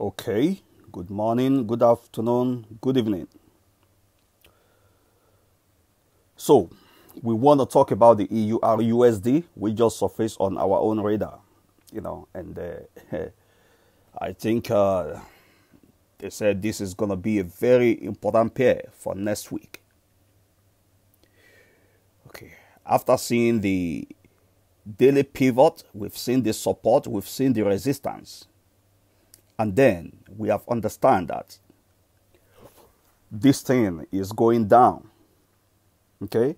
Okay, good morning, good afternoon, good evening. So, we want to talk about the EURUSD, which just surfaced on our own radar, and I think they said this is going to be a very important pair for next week. Okay, after seeing the daily pivot, we've seen the support, we've seen the resistance. And then we have understand that this thing is going down. Okay?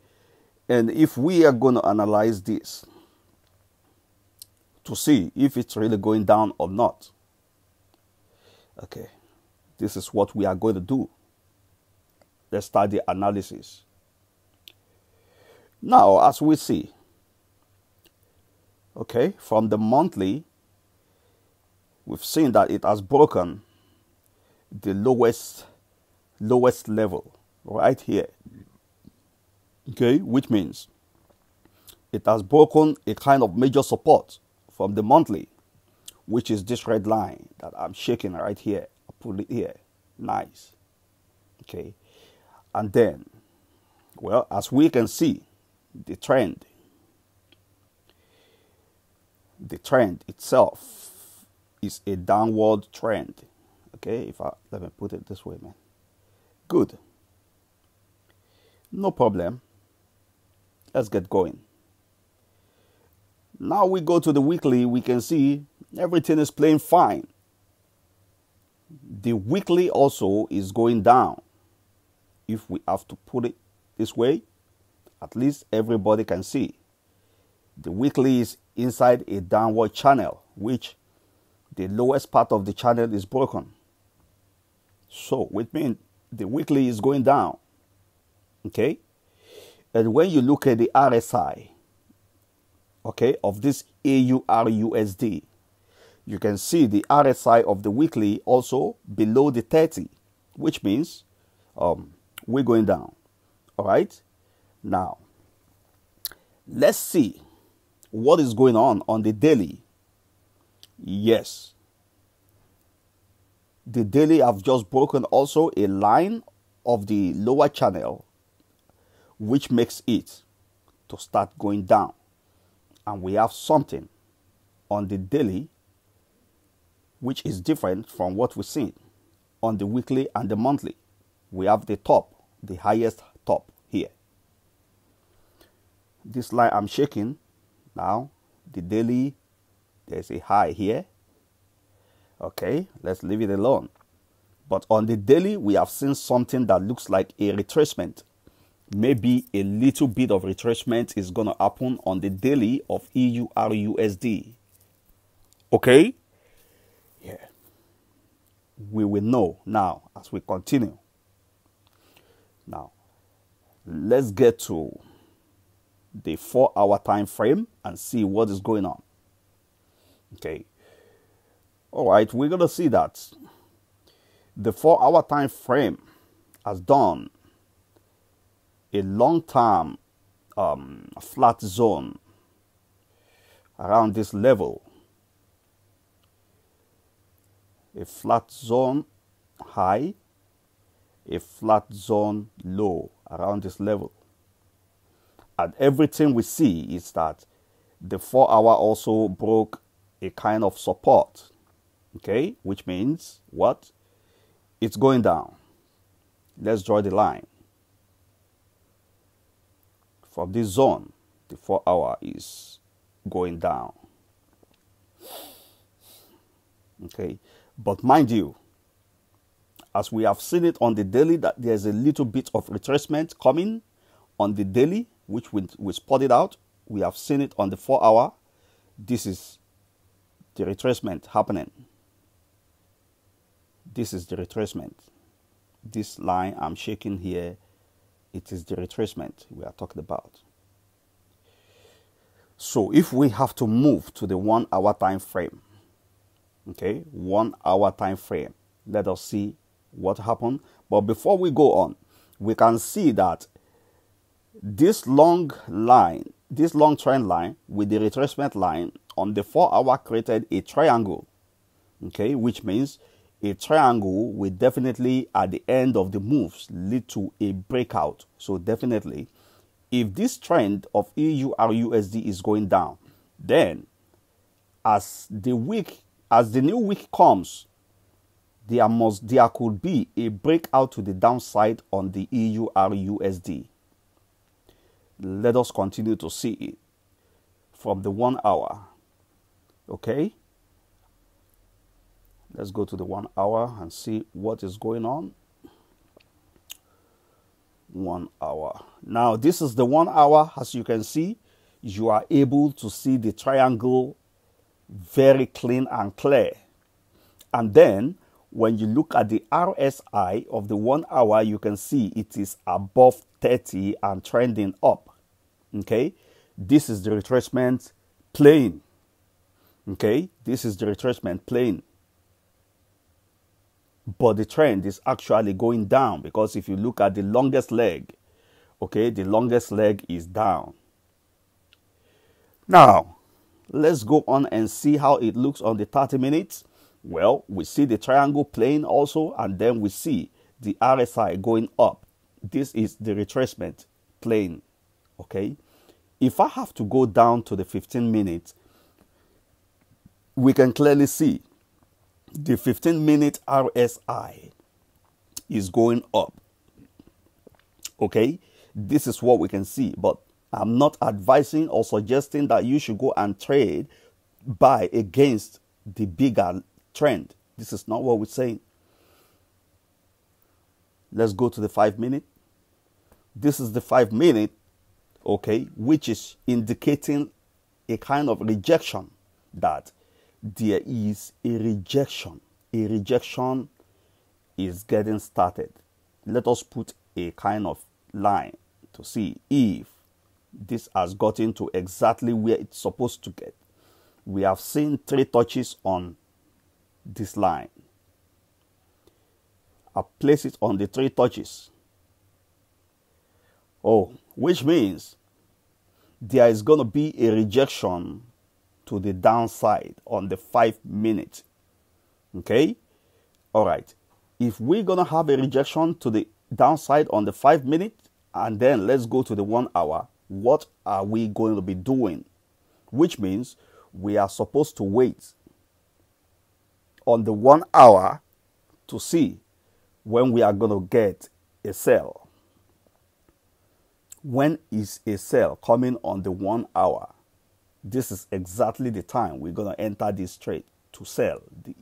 And if we are going to analyze this to see if it's really going down or not, okay, this is what we are going to do. Let's start the analysis. Now, as we see, okay, from the monthly, we've seen that it has broken the lowest level right here. Okay, which means it has broken a kind of major support from the monthly, which is this red line that I'm shaking right here. I put it here. Nice. Okay. And then, well, as we can see, the trend itself is a downward trend. Okay, let me put it this way, man. Good. No problem. Let's get going. Now we go to the weekly, we can see everything is playing fine. The weekly also is going down. If we have to put it this way, at least everybody can see. The weekly is inside a downward channel, which the lowest part of the channel is broken. So, which means the weekly is going down. Okay? And when you look at the RSI, okay, of this EURUSD, you can see the RSI of the weekly also below the 30, which means we're going down. All right? Now, let's see what is going on the daily. Yes, the daily have just broken also a line of the lower channel, which makes it to start going down. And we have something on the daily which is different from what we've seen on the weekly and the monthly. We have the top, the highest top here. This line I'm shaking now, the daily, there's a high here. Okay, let's leave it alone. But on the daily, we have seen something that looks like a retracement. Maybe a little bit of retracement is going to happen on the daily of EURUSD. Okay? Yeah. We will know now as we continue. Now, let's get to the 4-hour time frame and see what is going on. Okay. All right, we're going to see that the 4-hour time frame has done a long-term flat zone around this level. A flat zone high, a flat zone low around this level. And everything we see is that the 4-hour also broke a kind of support. Okay, which means what? It's going down. Let's draw the line. From this zone, the 4-hour is going down. Okay, but mind you, as we have seen it on the daily, that there's a little bit of retracement coming on the daily, which we spotted out. We have seen it on the 4-hour. This is the retracement happening. This is the retracement. This line I'm shaking here, it is the retracement we are talking about. So if we have to move to the 1-hour time frame, okay, 1-hour time frame, let us see what happened. But before we go on, we can see that this long line, this long trend line with the retracement line on the 4-hour created a triangle, okay, which means a triangle will definitely, at the end of the moves, lead to a breakout. So definitely, if this trend of EURUSD is going down, then as the new week comes, there could be a breakout to the downside on the EURUSD. Let us continue to see it from the 1 hour. Okay, let's go to the 1 hour and see what is going on. 1 hour. Now this is the 1 hour. As you can see, you are able to see the triangle very clean and clear. And then when you look at the RSI of the 1 hour, you can see it is above 30 and trending up. Okay, this is the retracement plane. Okay, this is the retracement plane. But the trend is actually going down, because if you look at the longest leg, okay, the longest leg is down. Now, let's go on and see how it looks on the 30 minutes. Well, we see the triangle plane also, and then we see the RSI going up. This is the retracement plane. Okay, if I have to go down to the 15 minutes, we can clearly see the 15-minute RSI is going up. Okay, this is what we can see, but I'm not advising or suggesting that you should go and buy against the bigger trend. This is not what we're saying. Let's go to the 5 minute. This is the 5 minute, okay, which is indicating a kind of rejection, that there is a rejection. A rejection is getting started. Let us put a kind of line to see if this has gotten to exactly where it's supposed to get. We have seen 3 touches on this line. I place it on the 3 touches. Oh, which means there is going to be a rejection to the downside on the 5 minute. Okay, all right, if we're going to have a rejection to the downside on the 5 minute, and then let's go to the 1 hour, what are we going to be doing? Which means we are supposed to wait on the 1 hour to see when we are going to get a sell. When is a sell coming on the 1 hour? This is exactly the time we're going to enter this trade to sell the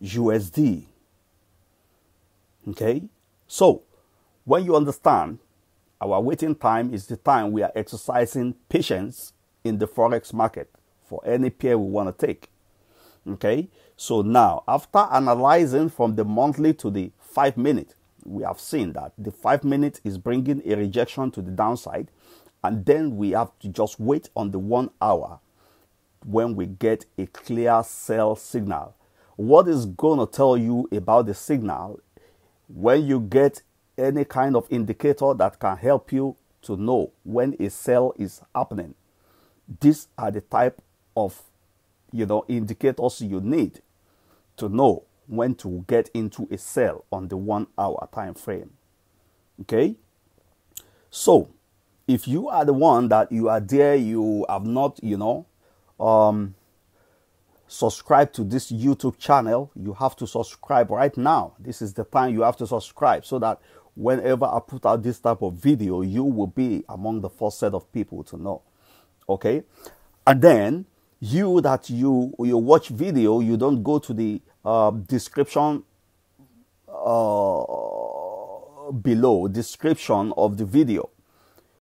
EURUSD. Okay, so when you understand, our waiting time is the time we are exercising patience in the Forex market for any pair we want to take. Okay, so now after analyzing from the monthly to the 5 minute, we have seen that the 5 minute is bringing a rejection to the downside, and then we have to just wait on the 1 hour when we get a clear sell signal. What is going to tell you about the signal? When you get any kind of indicator that can help you to know when a sell is happening, these are the type of indicators you need to know when to get into a sell on the 1 hour time frame. Okay, so if you are the one that you are there, you have not subscribe to this YouTube channel, you have to subscribe right now. This is the time you have to subscribe, so that whenever I put out this type of video, you will be among the first set of people to know. Okay, and then you watch video, you don't go to the description below description of the video.